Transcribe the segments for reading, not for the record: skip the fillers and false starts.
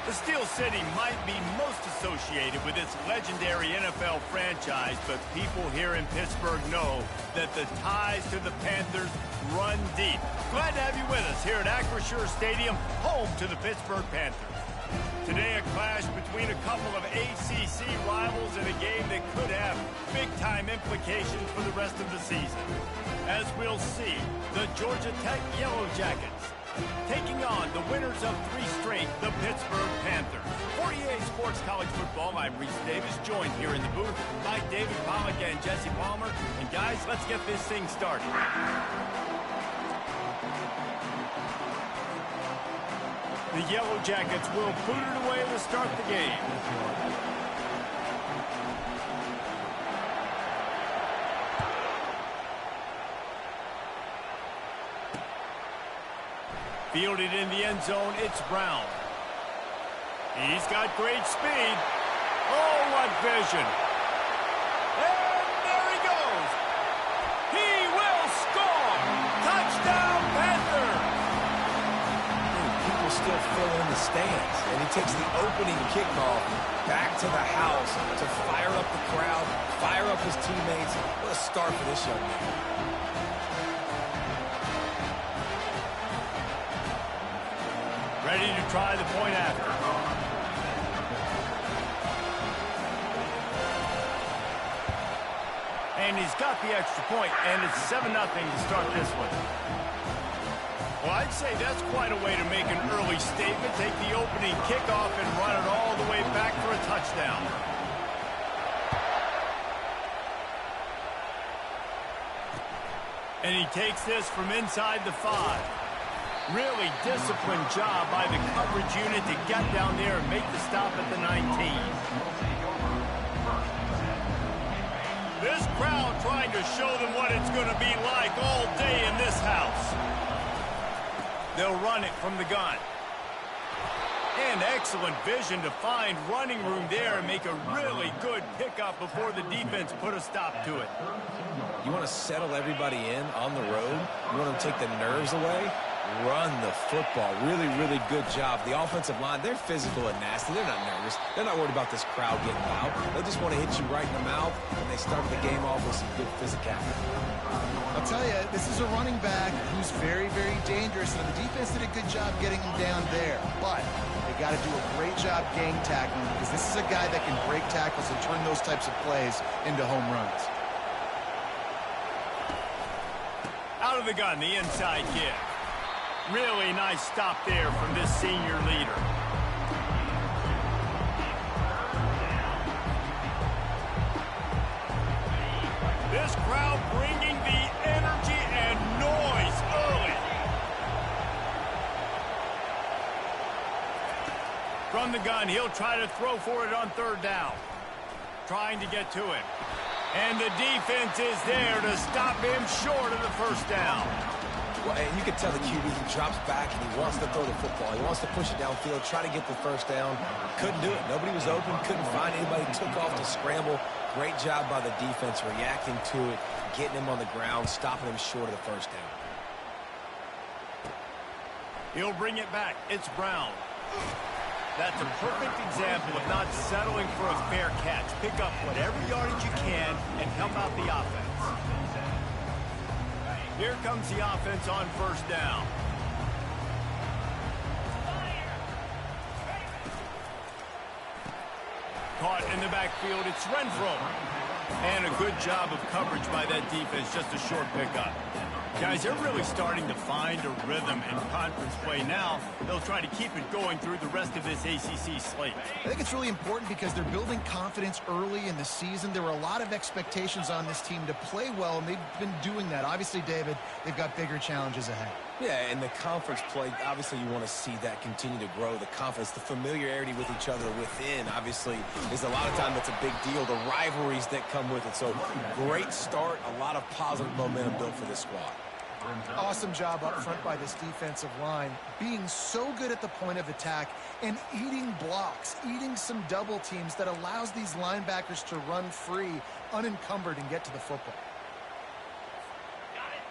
The Steel City might be most associated with its legendary NFL franchise, but people here in Pittsburgh know that the ties to the Panthers run deep. Glad to have you with us here at Acrisure Stadium, home to the Pittsburgh Panthers. Today, a clash between a couple of ACC rivals in a game that could have big-time implications for the rest of the season. As we'll see, the Georgia Tech Yellow Jackets taking on the winners of 3 straight, the Pittsburgh Panthers. 48 Sports College Football, I'm Reese Davis, joined here in the booth by David Pollack and Jesse Palmer. And guys, let's get this thing started. The Yellow Jackets will put it away to start the game. Fielded in the end zone, it's Brown. He's got great speed. Oh, what vision. And there he goes. He will score. Touchdown, Panthers. People still fill in the stands, and he takes the opening kickoff back to the house to fire up the crowd, fire up his teammates. What a start for this young man. Ready to try the point after. And he's got the extra point, and it's 7-0 to start this one. Well, I'd say that's quite a way to make an early statement. Take the opening kickoff and run it all the way back for a touchdown. And he takes this from inside the 5. Really disciplined job by the coverage unit to get down there and make the stop at the 19. This crowd trying to show them what it's going to be like all day in this house. They'll run it from the gun. And excellent vision to find running room there and make a really good pickup before the defense put a stop to it. You want to settle everybody in on the road? You want to take the nerves away? Run the football. Really, really good job. The offensive line, they're physical and nasty. They're not nervous. They're not worried about this crowd getting loud. They just want to hit you right in the mouth, and they started the game off with some good physicality. I'll tell you, this is a running back who's very, very dangerous, and the defense did a good job getting him down there. But they got to do a great job gang tackling, because this is a guy that can break tackles and turn those types of plays into home runs. Out of the gun, the inside kick. Really nice stop there from this senior leader. This crowd bringing the energy and noise early. From the gun, he'll try to throw for it on 3rd down. Trying to get to it. And the defense is there to stop him short of the 1st down. Well, and you can tell the QB, he drops back and he wants to throw the football. He wants to push it downfield, try to get the 1st down. Couldn't do it. Nobody was open, couldn't find anybody. Took off to scramble. Great job by the defense reacting to it, getting him on the ground, stopping him short of the 1st down. He'll bring it back. It's Brown. That's a perfect example of not settling for a fair catch. Pick up whatever yardage you can and help out the offense. Here comes the offense on 1st down. Caught in the backfield, it's Renfro. And a good job of coverage by that defense, just a short pickup. Guys, they're really starting to find a rhythm in conference play now. They'll try to keep it going through the rest of this ACC slate. I think it's really important because they're building confidence early in the season. There were a lot of expectations on this team to play well, and they've been doing that. Obviously, David, they've got bigger challenges ahead. Yeah, and the conference play, obviously you want to see that continue to grow. The confidence, the familiarity with each other within, obviously, is a lot of time that's a big deal. The rivalries that come with it. So, great start, a lot of positive momentum built for this squad. Awesome job up front by this defensive line, being so good at the point of attack and eating blocks, eating some double teams that allows these linebackers to run free, unencumbered, and get to the football.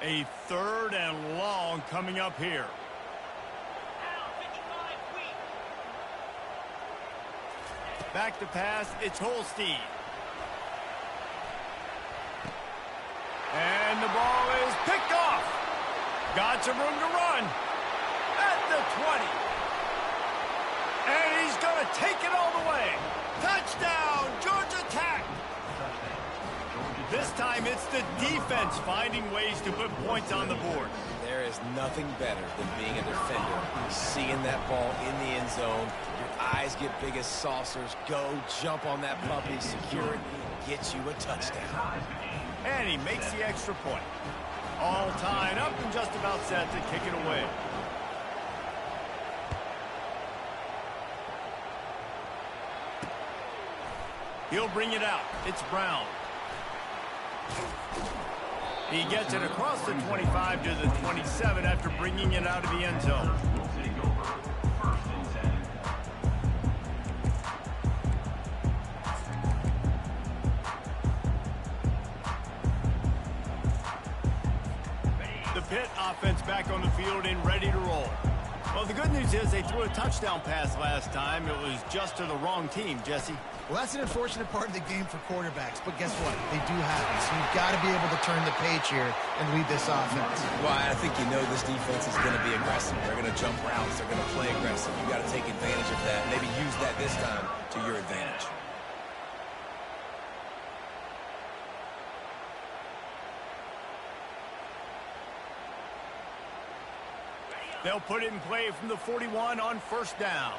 A 3rd and long coming up here. Back to pass, it's Holstein. And the ball is picked off. Got some room to run. At the 20. And he's going to take it all the way. Touchdown, Georgia Tech. This time it's the defense finding ways to put points on the board. There is nothing better than being a defender. Seeing that ball in the end zone, your eyes get big as saucers. Go, jump on that puppy, secure it, get you a touchdown. And he makes the extra point. All tied up and just about set to kick it away. He'll bring it out. It's Brown. He gets it across the 25 to the 27 after bringing it out of the end zone. The Pitt offense back on the field and ready to roll. Well, the good news is they threw a touchdown pass last time. It was just to the wrong team, Jesse. Well, that's an unfortunate part of the game for quarterbacks, but guess what? They do happen, so you've got to be able to turn the page here and lead this offense. Well, I think you know this defense is going to be aggressive. They're going to jump routes. They're going to play aggressive. You've got to take advantage of that. Maybe use that this time to your advantage. They'll put it in play from the 41 on first down.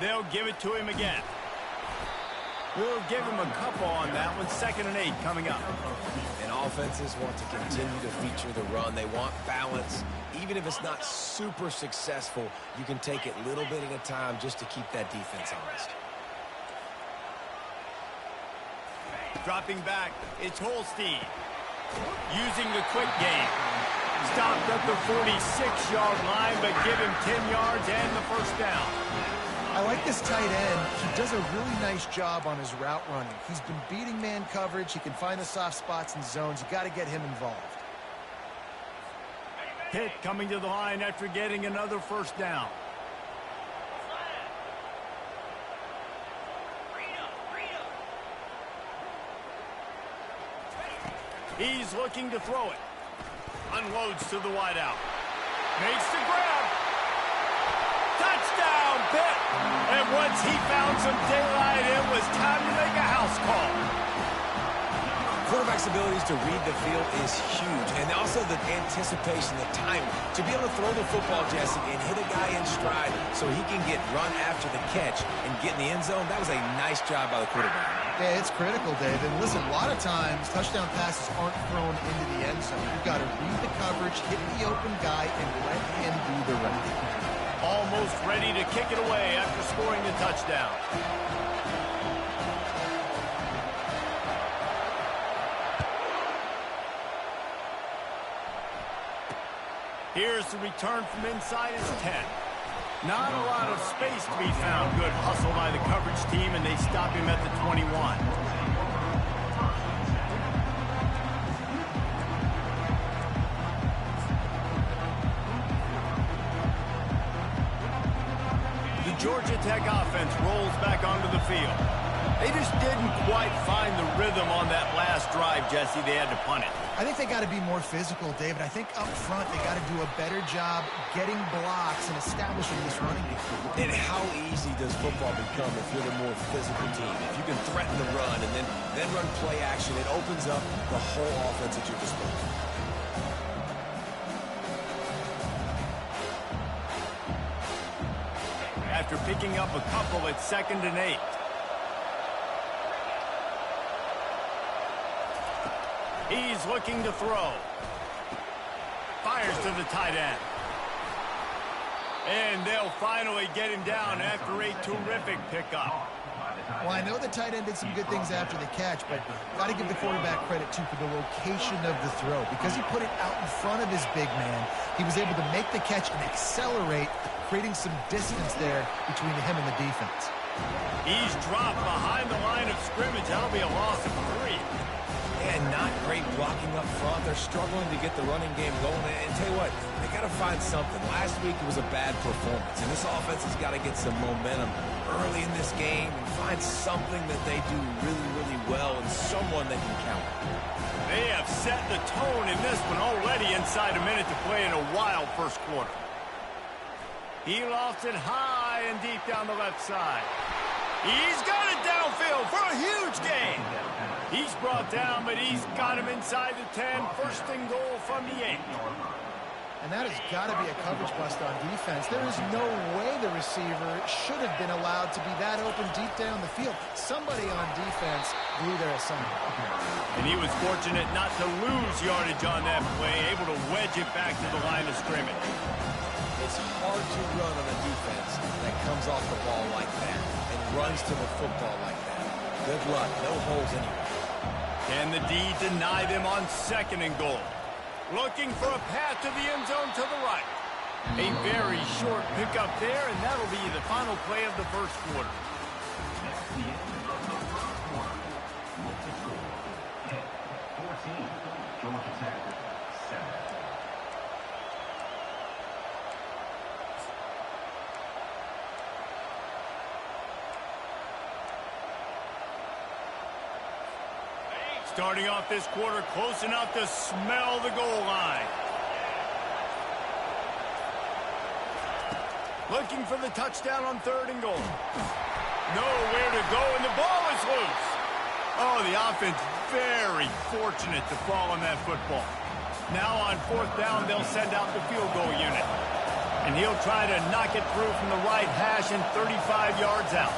They'll give it to him again. We'll give him a couple on that one. 2nd and 8 coming up. And offenses want to continue to feature the run. They want balance. Even if it's not super successful, you can take it a little bit at a time just to keep that defense honest. Dropping back, it's Holstein. Using the quick game. Stopped at the 46-yard line, but give him 10 yards and the first down. I like this tight end. He does a really nice job on his route running. He's been beating man coverage. He can find the soft spots and zones. You got to get him involved. Pitt coming to the line after getting another first down. He's looking to throw it. Unloads to the wideout. Makes the grab. Touchdown, Pitt! And once he found some daylight, it was time to make a house call. Quarterback's abilities to read the field is huge. And also the anticipation, the timing. To be able to throw the football, Jesse, and hit a guy in stride so he can get run after the catch and get in the end zone, that was a nice job by the quarterback. Yeah, it's critical, Dave. And listen, a lot of times, touchdown passes aren't thrown into the end zone. You've got to read the coverage, hit the open guy, and let him do the rest. Almost ready to kick it away after scoring the touchdown. Here's the return from inside his 10. Not a lot of space to be found. Good hustle by the coverage team, and they stop him at the 21. The Georgia Tech offense rolls back onto the field. They just didn't quite find the rhythm on that last drive, Jesse. They had to punt it. I think they got to be more physical, David. I think up front they got to do a better job getting blocks and establishing this running game. And how easy does football become if you're the more physical team? If you can threaten the run and then run play action, it opens up the whole offense at your disposal. After picking up a couple, it's 2nd and 8. He's looking to throw. Fires to the tight end. And they'll finally get him down after a terrific pickup. Well, I know the tight end did some good things after the catch, but got to give the quarterback credit, too, for the location of the throw. Because he put it out in front of his big man, he was able to make the catch and accelerate, creating some distance there between him and the defense. He's dropped behind the line of scrimmage. That'll be a loss of 3. And not great blocking up front. They're struggling to get the running game going. And tell you what, they got to find something. Last week it was a bad performance, and this offense has got to get some momentum early in this game and find something that they do really, really well and someone they can count on. They have set the tone in this one already inside a minute to play in a wild first quarter. He lofts it high and deep down the left side. He's got it downfield for a huge gain. He's brought down, but he's got him inside the 10. First and goal from the 8. And that has got to be a coverage bust on defense. There is no way the receiver should have been allowed to be that open deep down the field. Somebody on defense blew their assignment. And he was fortunate not to lose yardage on that play, able to wedge it back to the line of scrimmage. It's hard to run on a defense that comes off the ball like that and runs to the football like that. Good luck. No holes anywhere. Can the D deny them on second and goal? Looking for a path to the end zone to the right. A very short pickup there, and that'll be the final play of the first quarter. Starting off this quarter close enough to smell the goal line. Looking for the touchdown on third and goal. Nowhere to go, and the ball is loose. Oh, the offense very fortunate to fall on that football. Now on fourth down, they'll send out the field goal unit. And he'll try to knock it through from the right hash and 35 yards out.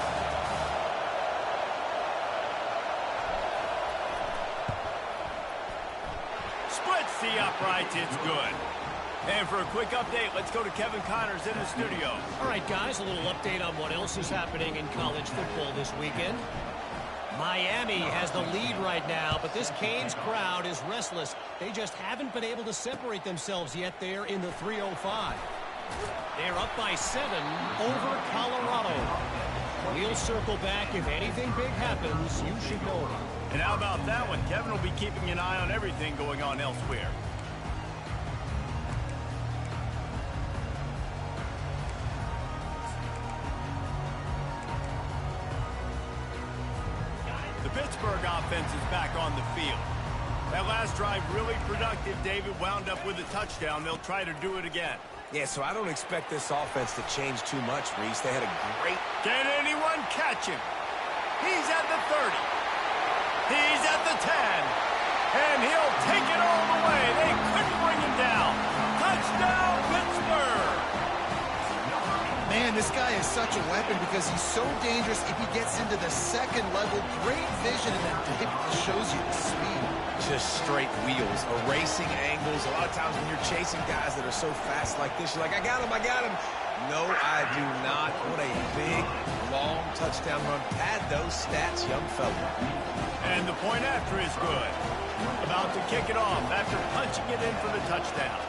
The uprights, it's good. And for a quick update, let's go to Kevin Connors in the studio. All right, guys, a little update on what else is happening in college football this weekend. Miami has the lead right now, but this Canes crowd is restless. They just haven't been able to separate themselves yet there in the 305. They're up by 7 over Colorado. We'll circle back. If anything big happens, you should know. And how about that one? Kevin will be keeping an eye on everything going on elsewhere. The Pittsburgh offense is back on the field. That last drive really productive. David wound up with a touchdown. They'll try to do it again. Yeah, so I don't expect this offense to change too much, Reese. They had a great... Can anyone catch him? He's at the 30. He's at the 10. And he'll take it all the way. They couldn't bring him down. Touchdown, Pittsburgh. Man, this guy is such a weapon because he's so dangerous if he gets into the second level. Great vision, and then David just shows you the speed. Just straight wheels, erasing angles. A lot of times when you're chasing guys that are so fast like this, you're like, I got him, I got him. No, I do not. What a big, long touchdown run. Pad those stats, young fella. And the point after is good. About to kick it off after punching it in for the touchdown.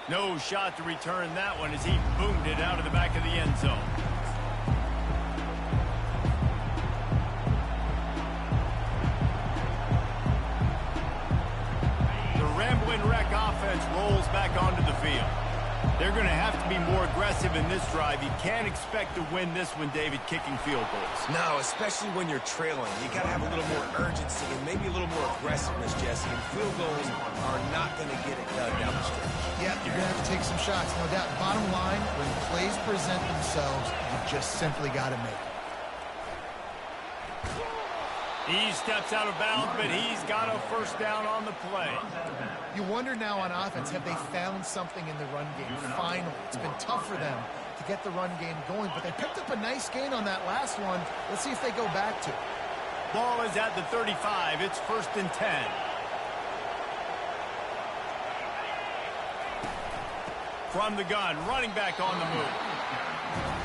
No shot to return that one as he boomed it out of the back of the end zone. The Ramblin' Wreck offense rolls back onto the field. They're going to have to be more aggressive in this drive. You can't expect to win this one, David, kicking field goals. No, especially when you're trailing. You got to have a little more urgency and maybe a little more aggressiveness, Jesse. And field goals are not going to get it done down the stretch. Yeah, you're going to have to take some shots, no doubt. Bottom line, when plays present themselves, you just simply got to make it. He steps out of bounds, but he's got a first down on the play. You wonder now on offense, have they found something in the run game? Finally, it's been tough for them to get the run game going, but they picked up a nice gain on that last one. Let's see if they go back to it. Ball is at the 35. It's 1st and 10. From the gun, running back on the move.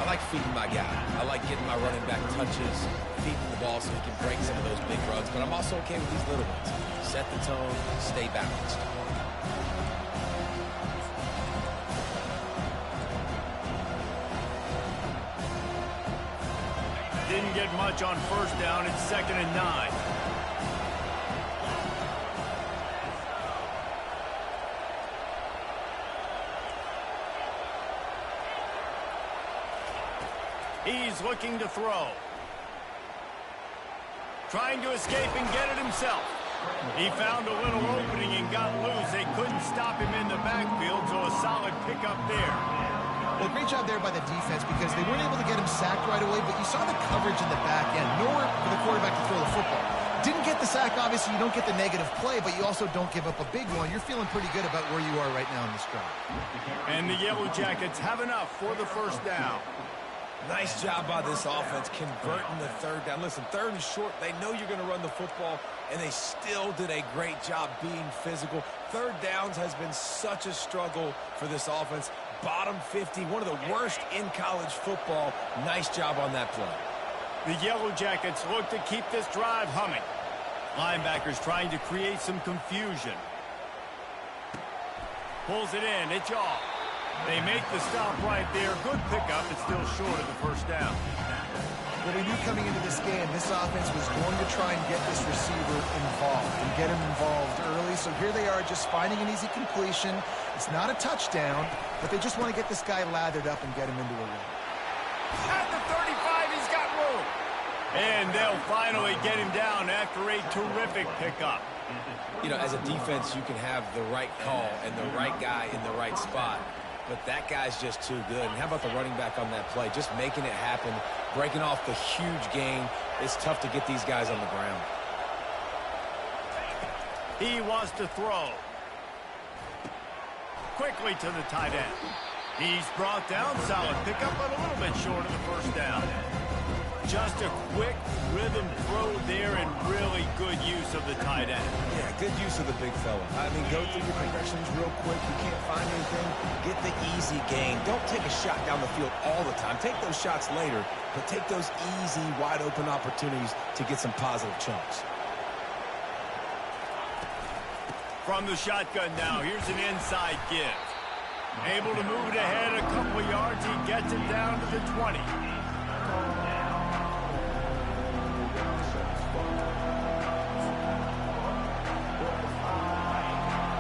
I like feeding my guy. I like getting my running back touches, feeding the ball so he can break some of those big runs. But I'm also okay with these little ones. Set the tone, stay balanced. didn't get much on first down. It's 2nd and 9. He's looking to throw. Trying to escape and get it himself. He found a little opening and got loose. They couldn't stop him in the backfield, so a solid pickup there. Well, great job there by the defense because they weren't able to get him sacked right away, but you saw the coverage in the back end. Nowhere for the quarterback to throw the football. Didn't get the sack, obviously. You don't get the negative play, but you also don't give up a big one. You're feeling pretty good about where you are right now in this drive. And the Yellow Jackets have enough for the first down. Nice job by this offense converting the third down. Listen, 3rd and short, they know you're going to run the football, and they still did a great job being physical. 3rd downs has been such a struggle for this offense. Bottom 50, one of the worst in college football. Nice job on that play. The Yellow Jackets look to keep this drive humming. Linebackers trying to create some confusion. Pulls it in. It's off. They make the stop right there. Good pickup. It's still short of the first down. Well, we knew coming into this game, this offense was going to try and get this receiver involved and get him involved early. So here they are just finding an easy completion. It's not a touchdown, but they just want to get this guy lathered up and get him into a run. At the 35, he's got room. And they'll finally get him down after a terrific pickup. You know, as a defense, you can have the right call and the right guy in the right spot. But that guy's just too good. And how about the running back on that play? Just making it happen, breaking off the huge gain. It's tough to get these guys on the ground. He wants to throw. Quickly to the tight end. He's brought down. Solid pickup, but a little bit short of the first down. Just a quick rhythm throw there and really good use of the tight end. Yeah, good use of the big fella. I mean, go through your progressions real quick. You can't find anything. Get the easy gain. Don't take a shot down the field all the time. Take those shots later, but take those easy, wide-open opportunities to get some positive chunks. From the shotgun now, here's an inside give. Able to move it ahead a couple of yards. He gets it down to the 20.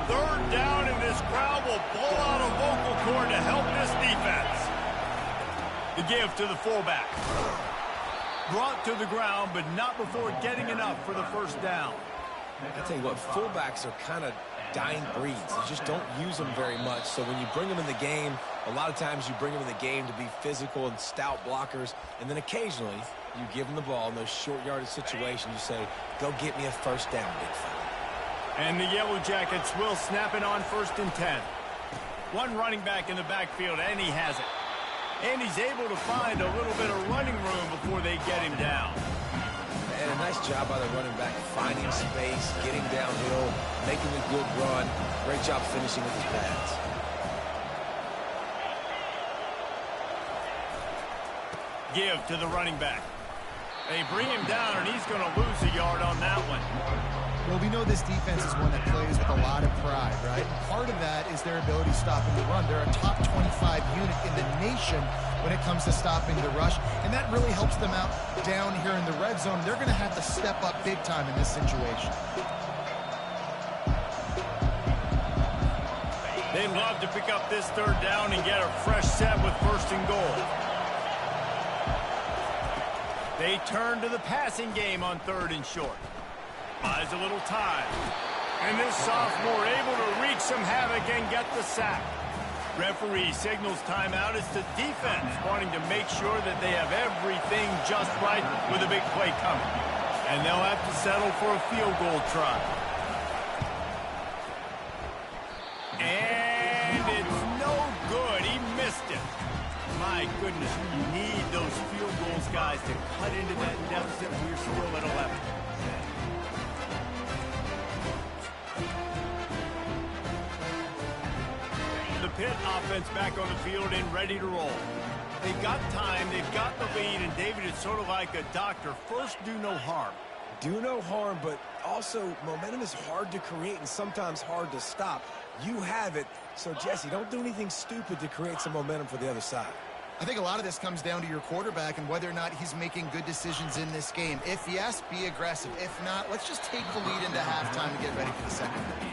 Third down, and this crowd will blow out a vocal cord to help this defense. The give to the fullback. Brought to the ground, but not before getting enough for the first down. I tell you what, fullbacks are kind of dying breeds. You just don't use them very much. So when you bring them in the game, a lot of times you bring them in the game to be physical and stout blockers. And then occasionally you give them the ball in those short yardage situations. You say, go get me a first down, big fella. And the Yellow Jackets will snap it on 1st and 10. One running back in the backfield, and he has it. And he's able to find a little bit of running room before they get him down. And a nice job by the running back, finding space, getting downhill, making a good run. Great job finishing with his pads. Give to the running back. They bring him down, and he's going to lose a yard on that one. Well, we know this defense is one that plays with a lot of pride, right? And part of that is their ability stopping the run. They're a top 25 unit in the nation when it comes to stopping the rush, and that really helps them out down here in the red zone. They're going to have to step up big time in this situation. They'd love to pick up this third down and get a fresh set with 1st and goal. They turn to the passing game on 3rd and short. Buys a little time. And this sophomore able to wreak some havoc and get the sack. Referee signals timeout. It's the defense wanting to make sure that they have everything just right with a big play coming. And they'll have to settle for a field goal try. And it's no good. He missed it. My goodness, you need those field goals, guys, to cut into that deficit. We're still at 11. The Pitt offense back on the field and ready to roll. They've got time, they've got the lead, and David, it's sort of like a doctor. First, do no harm. Do no harm, but also momentum is hard to create and sometimes hard to stop. You have it, so Jesse, don't do anything stupid to create some momentum for the other side. I think a lot of this comes down to your quarterback and whether or not he's making good decisions in this game. If yes, be aggressive. If not, let's just take the lead into halftime and get ready for the second half.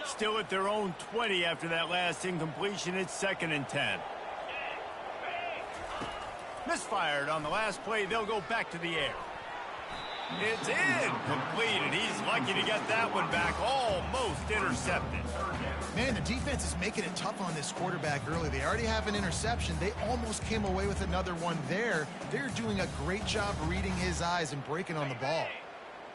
Still at their own 20 after that last incompletion. It's 2nd and 10. Misfired on the last play. They'll go back to the air. It's incomplete, and he's lucky to get that one back. Almost intercepted. Man, the defense is making it tough on this quarterback early. They already have an interception. They almost came away with another one there. They're doing a great job reading his eyes and breaking on the ball.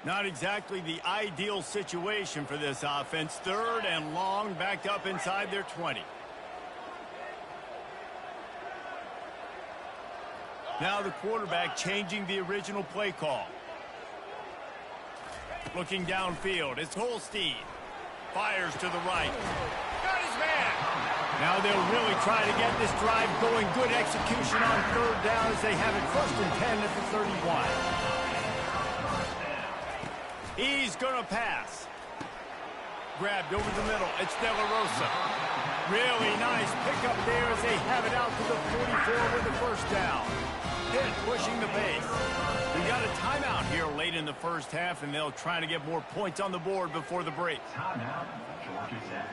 Not exactly the ideal situation for this offense. 3rd and long, backed up inside their 20. Now the quarterback changing the original play call. Looking downfield, it's Holstein. Fires to the right. Got his man. Now they'll really try to get this drive going. Good execution on 3rd down as they have it 1st and 10 at the 31. He's going to pass. Grabbed over the middle. It's De La Rosa. Really nice pickup there as they have it out to the 44 with the 1st down. Pitt pushing the pace. We got a timeout here late in the 1st half, and they'll try to get more points on the board before the break. Timeout, Georgia Tech.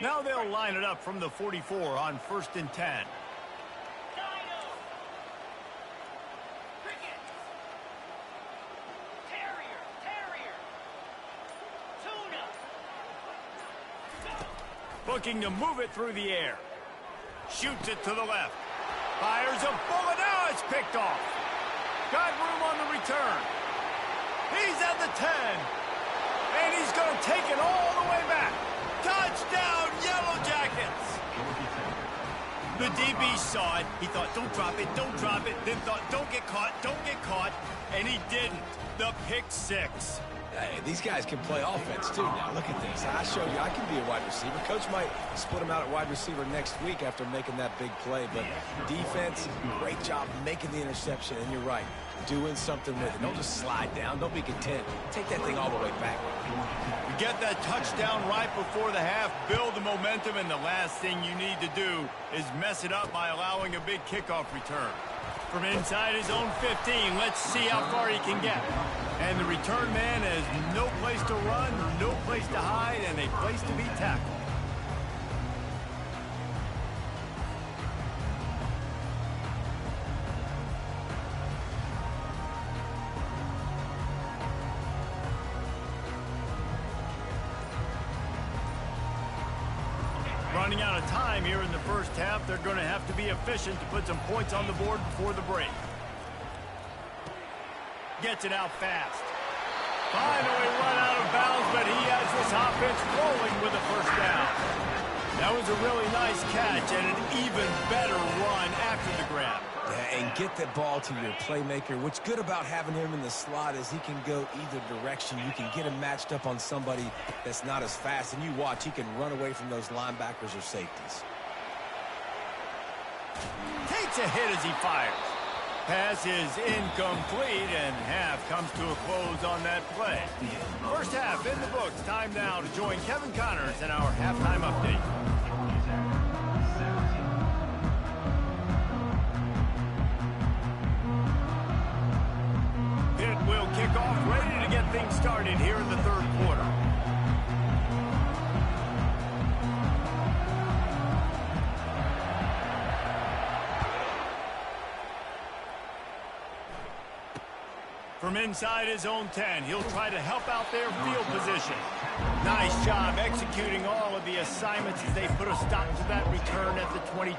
Now they'll line it up from the 44 on 1st and 10. Looking to move it through the air. Shoots it to the left. Fires a bullet. Now it's picked off. Got room on the return. He's at the 10. And he's going to take it all the way back. Touchdown, Yellow Jackets! The DB saw it. He thought, don't drop it, don't drop it. Then thought, don't get caught. And he didn't. The pick 6. Hey, these guys can play offense, too. Now, look at this. I showed you I can be a wide receiver. Coach might split him out at wide receiver next week after making that big play. But defense, great job making the interception. And you're right, doing something with it. Don't just slide down. Don't be content. Take that thing all the way back. You get that touchdown right before the half, build the momentum, and the last thing you need to do is mess it up by allowing a big kickoff return. From inside his own 15, let's see how far he can get. And the return man has no place to run, no place to hide, and a place to be tackled. Running out of time here in the 1st half, they're going to have to be efficient to put some points on the board before the break. Gets it out fast. Finally run out of bounds, but he has this offense rolling with a 1st down. That was a really nice catch and an even better run after the grab. Yeah, and get the ball to your playmaker. What's good about having him in the slot is he can go either direction. You can get him matched up on somebody that's not as fast, and you watch, he can run away from those linebackers or safeties. Takes a hit as he fires. Pass is incomplete, and half comes to a close on that play. 1st half in the books. Time now to join Kevin Connors in our halftime update. Pitt will kick off, ready to get things started here in the 3rd quarter. From inside his own 10, he'll try to help out their field position. Nice job executing all of the assignments as they put a stop to that return at the 22.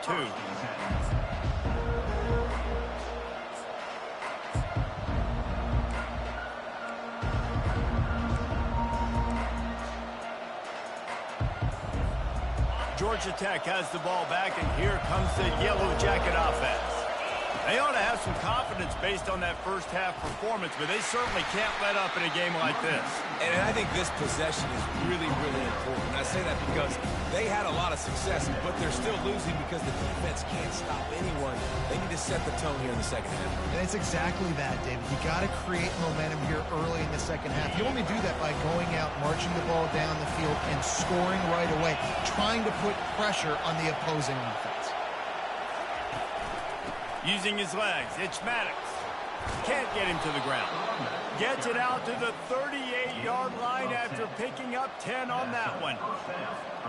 Georgia Tech has the ball back, and here comes the Yellow Jacket offense. They ought to have some confidence based on that first half performance, but they certainly can't let up in a game like this. And I think this possession is really, really important. I say that because they had a lot of success, but they're still losing because the defense can't stop anyone. They need to set the tone here in the second half. And it's exactly that, David. You got to create momentum here early in the second half. You only do that by going out, marching the ball down the field, and scoring right away, trying to put pressure on the opposing offense. Using his legs, it's Maddox. Can't get him to the ground. Gets it out to the 38-yard line after picking up 10 on that one.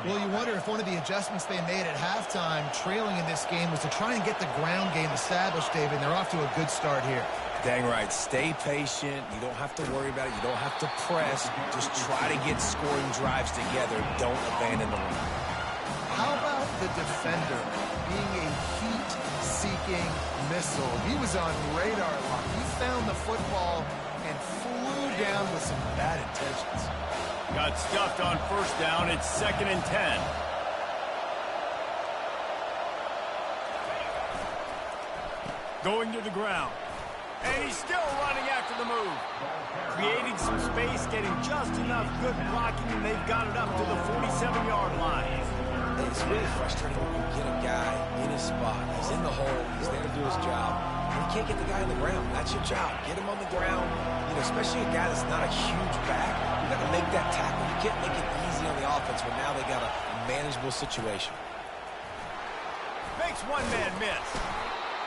Well, you wonder if one of the adjustments they made at halftime, trailing in this game, was to try and get the ground game established, David. They're off to a good start here. Dang right. Stay patient. You don't have to worry about it. You don't have to press. Just try to get scoring drives together. Don't abandon the run. How about the defender being a heat-seeking missile? He was on radar lock. He found the football and flew down with some bad intentions. Got stuffed on first down. It's 2nd and 10. Going to the ground. And he's still running after the move. Creating some space, getting just enough good blocking, and they've got it up to the 47-yard line. It's really frustrating when you get a guy in his spot. He's in the hole. He's there to do his job. And you can't get the guy on the ground. That's your job. Get him on the ground. You know, especially a guy that's not a huge back. You got to make that tackle. You can't make it easy on the offense when now they got a manageable situation. Makes one man miss.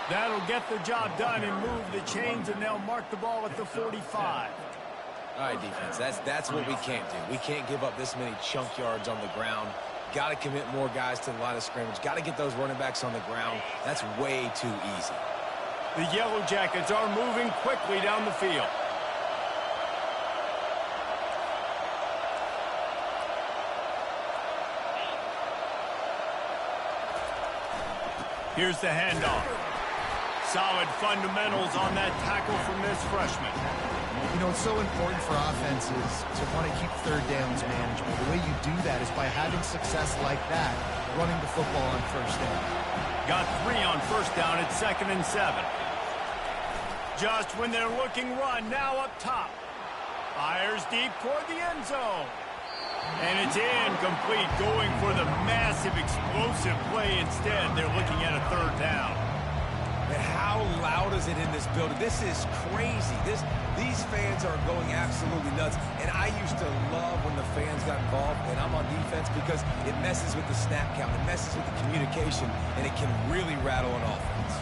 That'll get the job done and move the chains, and they'll mark the ball at the 45. All right, defense. That's what we can't do. We can't give up this many chunk yards on the ground. Got to commit more guys to the line of scrimmage. Got to get those running backs on the ground. That's way too easy. The Yellow Jackets are moving quickly down the field. Here's the handoff. Solid fundamentals on that tackle from this freshman. You know, it's so important for offenses to want to keep third downs manageable. The way you do that is by having success like that, running the football on first down. Got 3 on first down at 2nd and 7. Just when they're looking run, now up top. Fires deep toward the end zone. And it's incomplete, going for the massive explosive play instead. They're looking at a 3rd down. And how loud is it in this building? This is crazy. These fans are going absolutely nuts. And I used to love when the fans got involved, and I'm on defense, because it messes with the snap count. It messes with the communication, and it can really rattle an offense.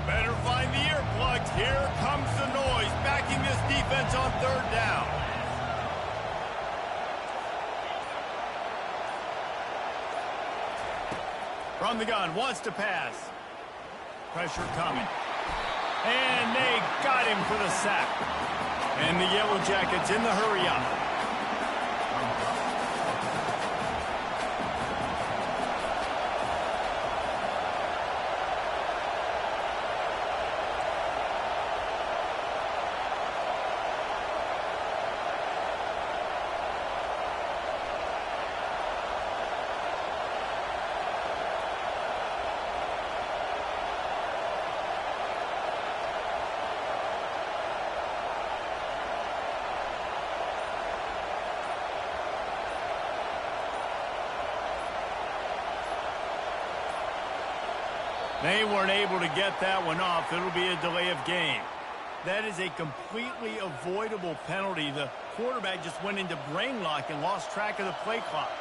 Better find the earplugs. Here comes the noise, backing this defense on 3rd down. From the gun, wants to pass. Pressure coming. And they got him for the sack. And the Yellow Jackets in the hurry up. They weren't able to get that one off. It'll be a delay of game. That is a completely avoidable penalty. The quarterback just went into brain lock and lost track of the play clock.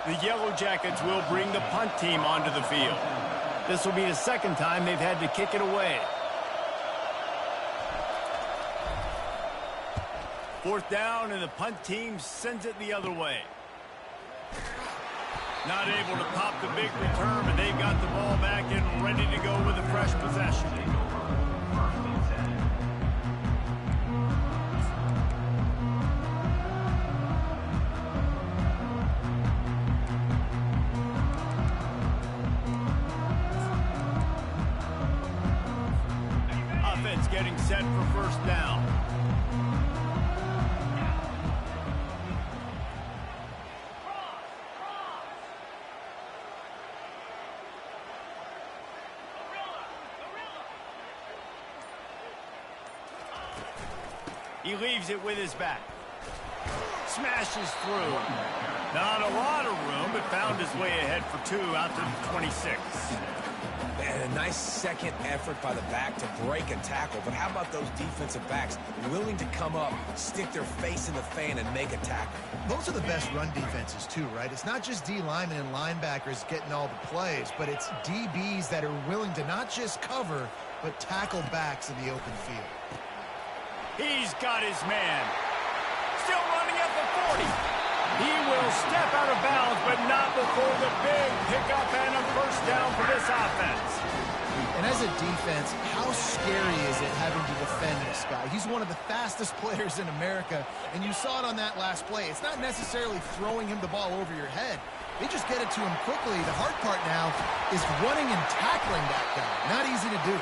The Yellow Jackets will bring the punt team onto the field. This will be the 2nd time they've had to kick it away. 4th down, and the punt team sends it the other way. Not able to pop the big return, but they've got the ball back and ready to go with a fresh possession. Offense getting set for 1st down. He leaves it with his back. Smashes through. Not a lot of room, but found his way ahead for 2 out to the 26. And a nice second effort by the back to break a tackle. But how about those defensive backs willing to come up, stick their face in the fan, and make a tackle? Those are the best run defenses, too, right? It's not just D linemen and linebackers getting all the plays, but it's DBs that are willing to not just cover, but tackle backs in the open field. He's got his man. Still running at the 40. He will step out of bounds, but not before the big pickup and a first down for this offense. And as a defense, how scary is it having to defend this guy? He's one of the fastest players in America, and you saw it on that last play. It's not necessarily throwing him the ball over your head. They just get it to him quickly. The hard part now is running and tackling that guy. Not easy to do.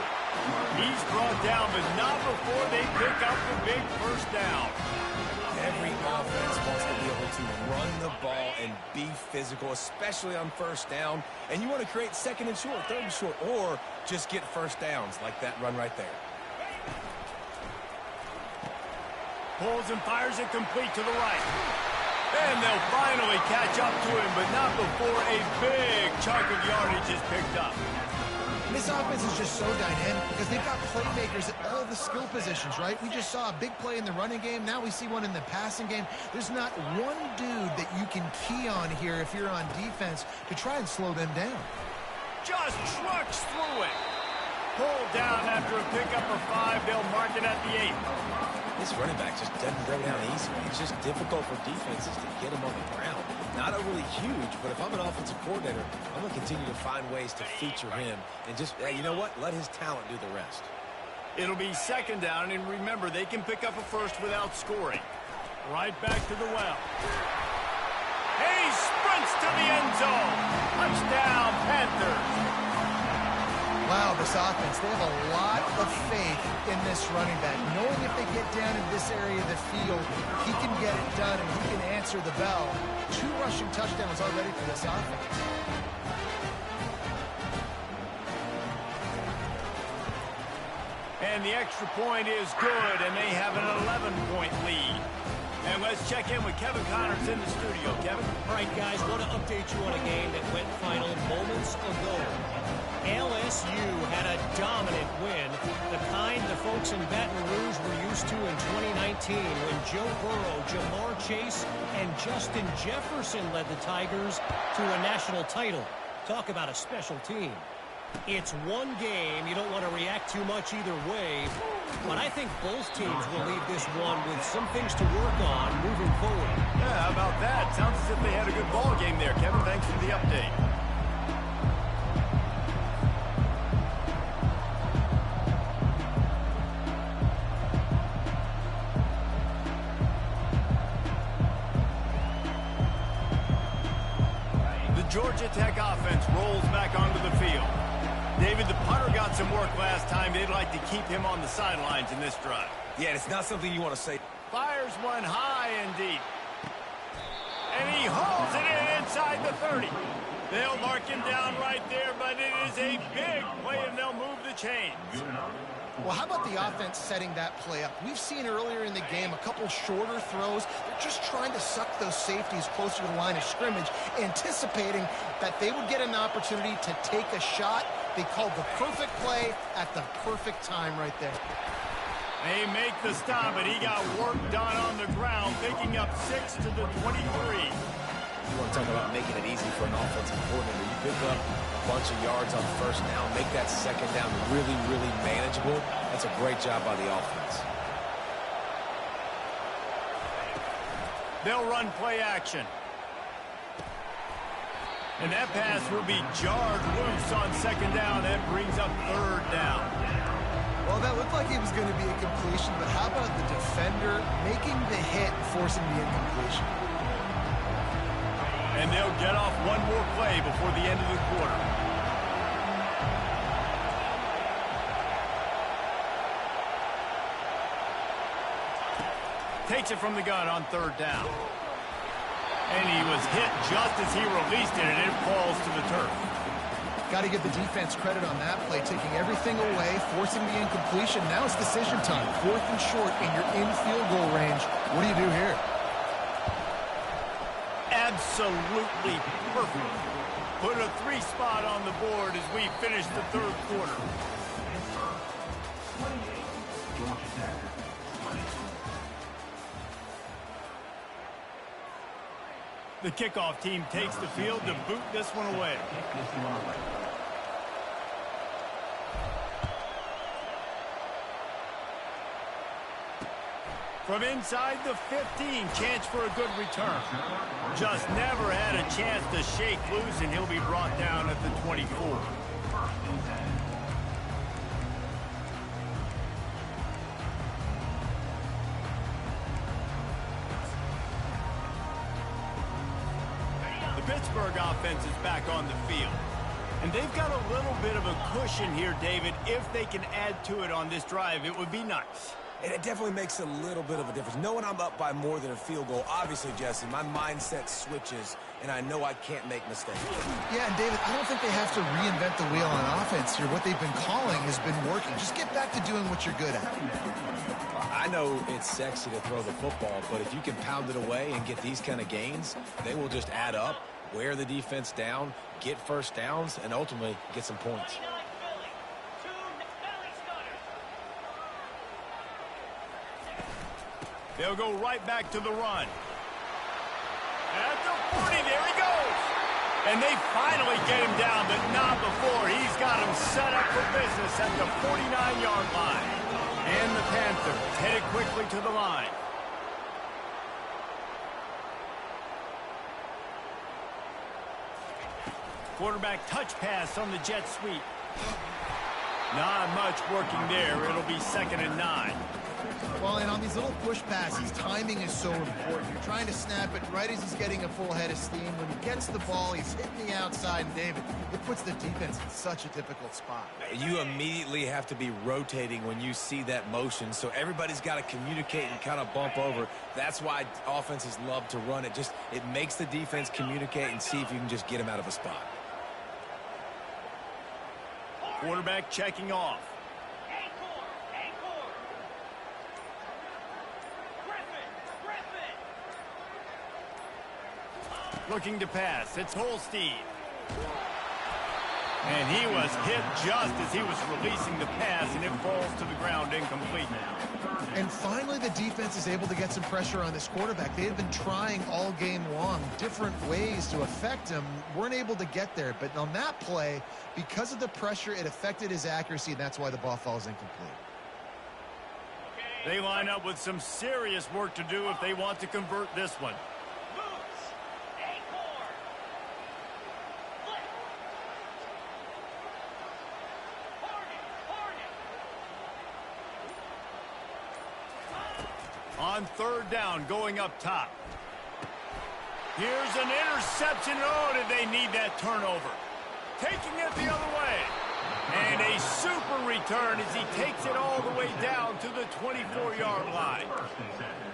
He's brought down, but not before they pick up the big first down. Every offense wants to be able to run the ball and be physical, especially on first down. And you want to create second and short, third and short, or just get first downs like that run right there. Pulls and fires it complete to the right. And they'll finally catch up to him, but not before a big chunk of yardage is picked up. This offense is just so dynamic because they've got playmakers at all the skill positions, right? We just saw a big play in the running game. Now we see one in the passing game. There's not one dude that you can key on here if you're on defense to try and slow them down. Just trucks through it. Pulled down after a pickup of 5. They'll mark it at the 8. This running back just doesn't go down easy. It's just difficult for defenses to get him on the ground. Not overly huge, but if I'm an offensive coordinator, I'm going to continue to find ways to feature him and just, you know what, let his talent do the rest. It'll be second down, and remember, they can pick up a first without scoring. Right back to the well. He sprints to the end zone. Touchdown, Panthers. Wow, this offense, they have a lot of faith in this running back. Knowing if they get down in this area of the field, he can get it done and he can answer the bell. 2 rushing touchdowns already for this offense. And the extra point is good, and they have an 11-point lead. And let's check in with Kevin Connors in the studio. Kevin? All right, guys, want to update you on a game that went final moments ago. LSU had a dominant win, the kind the folks in Baton Rouge were used to in 2019 when Joe Burrow, Jamar Chase, and Justin Jefferson led the Tigers to a national title. Talk about a special team. It's one game. You don't want to react too much either way, but I think both teams will leave this one with some things to work on moving forward. Yeah, how about that? Sounds as if they had a good ball game there. Kevin, thanks for the update. Georgia Tech offense rolls back onto the field. David, the punter got some work last time. They'd like to keep him on the sidelines in this drive. Yeah, it's not something you want to say. Fires one high and deep. And he holds it in inside the 30. They'll mark him down right there, but it is a big play, and they'll move the chains. Well, how about the offense setting that play up? We've seen earlier in the game a couple shorter throws. They're just trying to suck those safeties closer to the line of scrimmage, anticipating that they would get an opportunity to take a shot. They called the perfect play at the perfect time right there. They make the stop, and he got work done on the ground, picking up 6 to the 23. You want to talk about making it easy for an offensive coordinator. You pick up a bunch of yards on first down, make that second down really, really manageable. That's a great job by the offense. They'll run play action. And that pass will be jarred loose on second down. That brings up third down. Well, that looked like it was going to be a completion, but how about the defender making the hit and forcing the incompletion? And they'll get off one more play before the end of the quarter. Takes it from the gun on third down. And he was hit just as he released it, and it falls to the turf. Got to give the defense credit on that play, taking everything away, forcing the incompletion. Now it's decision time. 4th and short, and you're in field goal range. What do you do here? Absolutely perfect. Put a 3 spot on the board as we finish the 3rd quarter. The kickoff team takes the field to boot this one away. From inside the 15, chance for a good return. Just never had a chance to shake loose, and he'll be brought down at the 24. The Pittsburgh offense is back on the field. And they've got a little bit of a cushion here, David. If they can add to it on this drive, it would be nice. And it definitely makes a little bit of a difference. Knowing I'm up by more than a field goal, obviously, Jesse, my mindset switches, and I know I can't make mistakes. Yeah, and David, I don't think they have to reinvent the wheel on offense here. What they've been calling has been working. Just get back to doing what you're good at. I know it's sexy to throw the football, but if you can pound it away and get these kind of gains, they will just add up, wear the defense down, get first downs, and ultimately get some points. They'll go right back to the run. At the 40, there he goes. And they finally get him down, but not before. He's got him set up for business at the 49-yard line. And the Panthers headed quickly to the line. Quarterback touch pass on the jet sweep. Not much working there. It'll be 2nd and 9. Well, and on these little push passes, timing is so important. You're trying to snap it right as he's getting a full head of steam. When he gets the ball, he's hitting the outside. And, David, it puts the defense in such a difficult spot. You immediately have to be rotating when you see that motion, so everybody's got to communicate and kind of bump over. That's why offenses love to run it. It makes the defense communicate and see if you can just get him out of a spot. Quarterback checking off. Looking to pass. It's Holstein. And he was hit just as he was releasing the pass, and it falls to the ground incomplete. And finally, the defense is able to get some pressure on this quarterback. They had been trying all game long different ways to affect him. Weren't able to get there. But on that play, because of the pressure, it affected his accuracy, and that's why the ball falls incomplete. They line up with some serious work to do if they want to convert this one. On 3rd down, going up top. Here's an interception. Oh, did they need that turnover? Taking it the other way. And a super return as he takes it all the way down to the 24-yard line.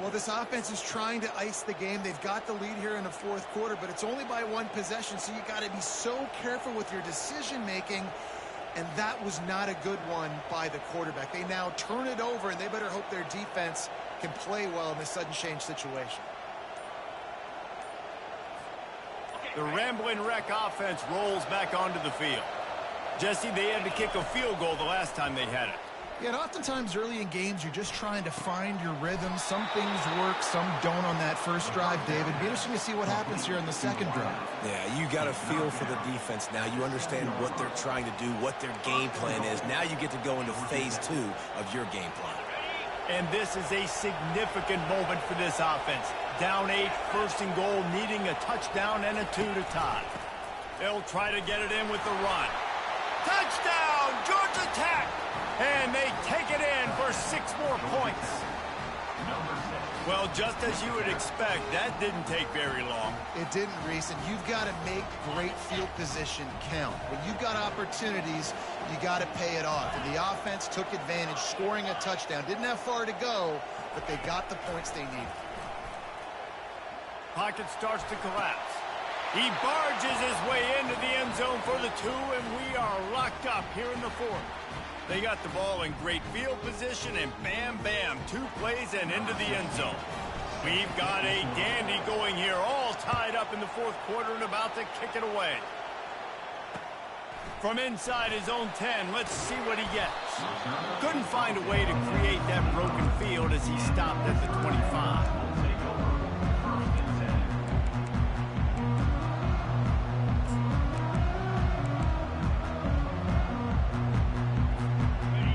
Well, this offense is trying to ice the game. They've got the lead here in the 4th quarter, but it's only by 1 possession, so you got to be so careful with your decision-making. And that was not a good one by the quarterback. They now turn it over, and they better hope their defense can play well in this sudden change situation. The Rambling Wreck offense rolls back onto the field. Jesse, they had to kick a field goal the last time they had it. Yeah, and oftentimes early in games, you're just trying to find your rhythm. Some things work, some don't on that first drive, David. Be interesting to see what happens here in the 2nd drive. Yeah, you got a feel for the defense now. You understand what they're trying to do, what their game plan is. Now you get to go into phase 2 of your game plan. And this is a significant moment for this offense. Down 8, 1st and goal, needing a touchdown and a 2 to tie. They'll try to get it in with the run. Touchdown, Georgia Tech! And they take it in for 6 more points. Well, just as you would expect, that didn't take very long. It didn't, Reese, and you've got to make great field position count. When you've got opportunities, you got to pay it off. And the offense took advantage, scoring a touchdown. Didn't have far to go, but they got the points they needed. Pocket starts to collapse. He barges his way into the end zone for the two, and we are locked up here in the fourth. They got the ball in great field position, and bam, bam, 2 plays and into the end zone. We've got a dandy going here, all tied up in the fourth quarter and about to kick it away. From inside his own 10, let's see what he gets. Couldn't find a way to create that broken field as he stopped at the 25.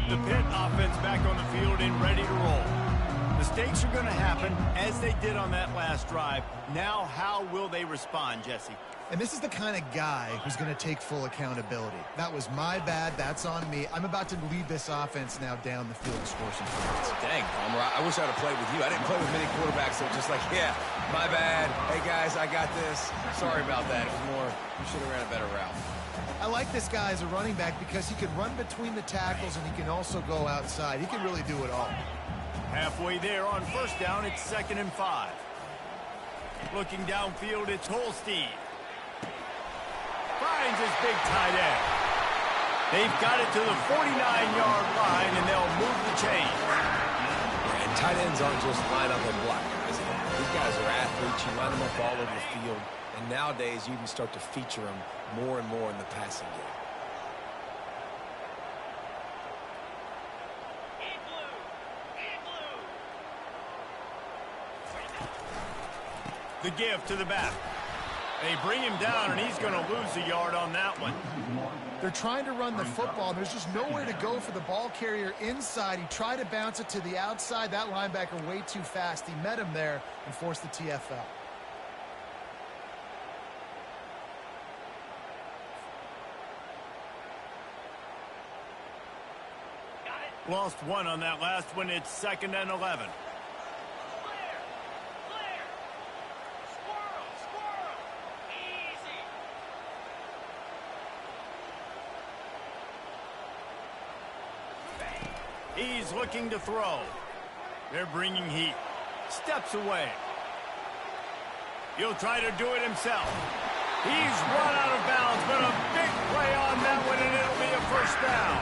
The Pitt offense back on the field and ready to roll. Mistakes are going to happen, as they did on that last drive. Now, how will they respond, Jesse? And this is the kind of guy who's going to take full accountability. That was my bad. That's on me. I'm about to lead this offense now down the field and score some points. Dang, Palmer, I wish I'd have played with you. I didn't play with many quarterbacks that were just like, yeah, my bad. Hey, guys, I got this. Sorry about that. It was more, you should have ran a better route. I like this guy as a running back because he can run between the tackles and he can also go outside. He can really do it all. Halfway there on first down, it's 2nd and 5. Looking downfield, it's Holstein. Finds his big tight end. They've got it to the 49-yard line, and they'll move the chain. Yeah, and tight ends aren't just line up and block guys. These guys are athletes. You line them up all over the field. And nowadays, you can start to feature them more and more in the passing game. The give to the back. They bring him down, and he's going to lose a yard on that one. They're trying to run the football. There's just nowhere to go for the ball carrier inside. He tried to bounce it to the outside. That linebacker way too fast. He met him there and forced the TFL. Lost one on that last one. It's 2nd and 11. He's looking to throw. They're bringing heat. Steps away. He'll try to do it himself. He's run out of bounds, but a big play on that one, and it'll be a first down.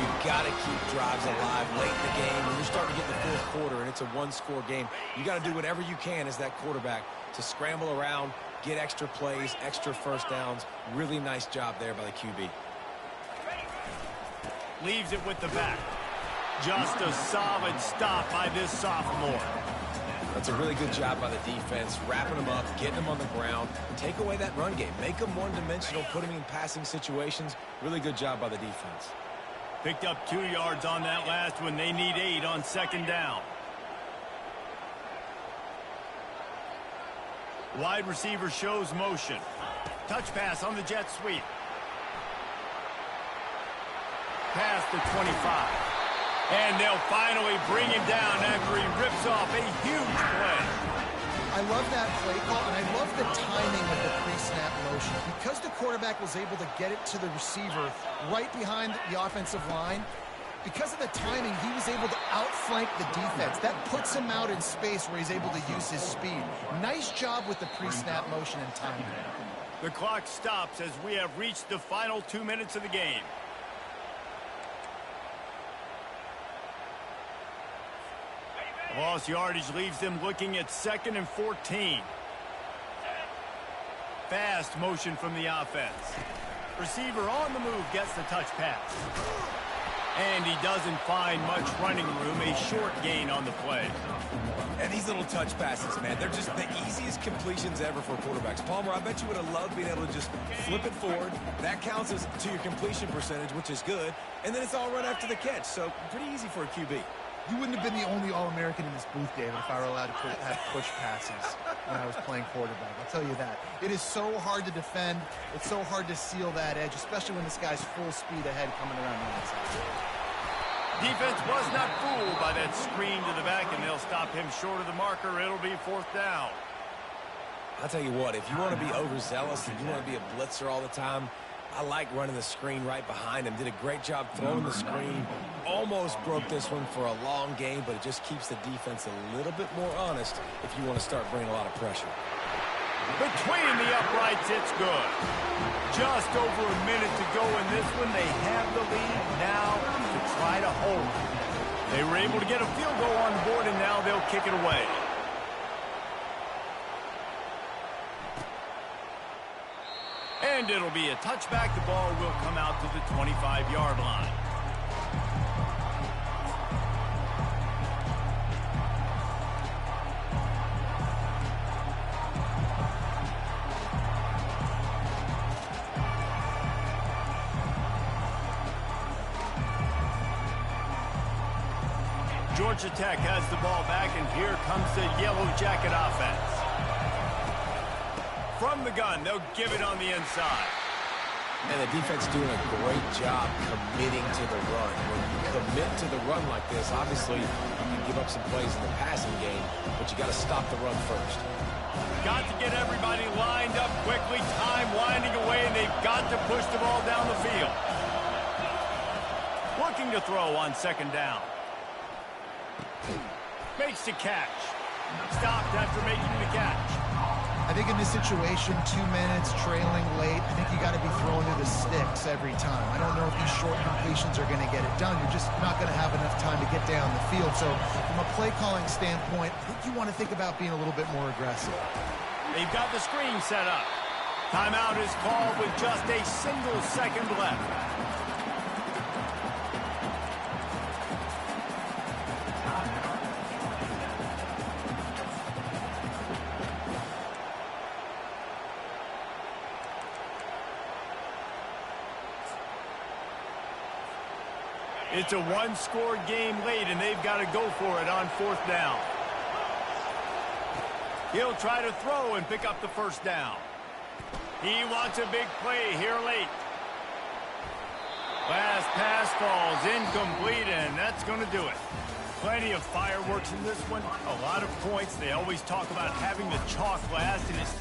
You've got to keep drives alive late in the game. When you're starting to get in the fourth quarter and it's a one-score game, you got to do whatever you can as that quarterback to scramble around, get extra plays, extra first downs. Really nice job there by the QB. Leaves it with the back. Just a solid stop by this sophomore. That's a really good job by the defense, wrapping them up, getting them on the ground. Take away that run game. Make them one-dimensional, put them in passing situations. Really good job by the defense. Picked up 2 yards on that last one. They need 8 on 2nd down. Wide receiver shows motion. Touch pass on the jet sweep. Past the 25. And they'll finally bring him down after he rips off a huge play. I love that play call, and I love the timing of the pre-snap motion. Because the quarterback was able to get it to the receiver right behind the offensive line, because of the timing, he was able to outflank the defense. That puts him out in space where he's able to use his speed. Nice job with the pre-snap motion and timing. The clock stops as we have reached the final 2 minutes of the game. Lost yardage leaves them looking at 2nd and 14. Fast motion from the offense. Receiver on the move gets the touch pass. And he doesn't find much running room. A short gain on the play. And these little touch passes, man, they're just the easiest completions ever for quarterbacks. Palmer, I bet you would have loved being able to just flip it forward. That counts as to your completion percentage, which is good. And then it's all run after the catch. So pretty easy for a QB. You wouldn't have been the only All-American in this booth, David, if I were allowed to have push passes when I was playing quarterback. I'll tell you that. It is so hard to defend. It's so hard to seal that edge, especially when this guy's full speed ahead coming around the outside. Defense was not fooled by that screen to the back, and they'll stop him short of the marker. It'll be 4th down. I'll tell you what, if you want to be overzealous and you want to be a blitzer all the time, I like running the screen right behind him. Did a great job throwing the screen. Almost broke this one for a long game, but it just keeps the defense a little bit more honest if you want to start bringing a lot of pressure. Between the uprights, it's good. Just over a minute to go in this one. They have the lead now to try to hold it. They were able to get a field goal on the board, and now they'll kick it away. And it'll be a touchback. The ball will come out to the 25-yard line. Georgia Tech has the ball back, and here comes the Yellow Jacket offense. From the gun, they'll give it on the inside. And the defense doing a great job committing to the run. When you commit to the run like this, obviously you can give up some plays in the passing game, but you got to stop the run first. Got to get everybody lined up quickly. Time winding away, and they've got to push the ball down the field. Looking to throw on second down. Makes the catch. Stopped after making the catch. I think in this situation, 2 minutes, trailing late, I think you got to be throwing to the sticks every time. I don't know if these short completions are going to get it done. You're just not going to have enough time to get down the field. So from a play calling standpoint, I think you want to think about being a little bit more aggressive. They've got the screen set up. Timeout is called with just a single second left. It's a one-score game late, and they've got to go for it on fourth down. He'll try to throw and pick up the first down. He wants a big play here late. Last pass falls incomplete, and that's going to do it. Plenty of fireworks in this one. A lot of points. They always talk about having the chalk last, and it's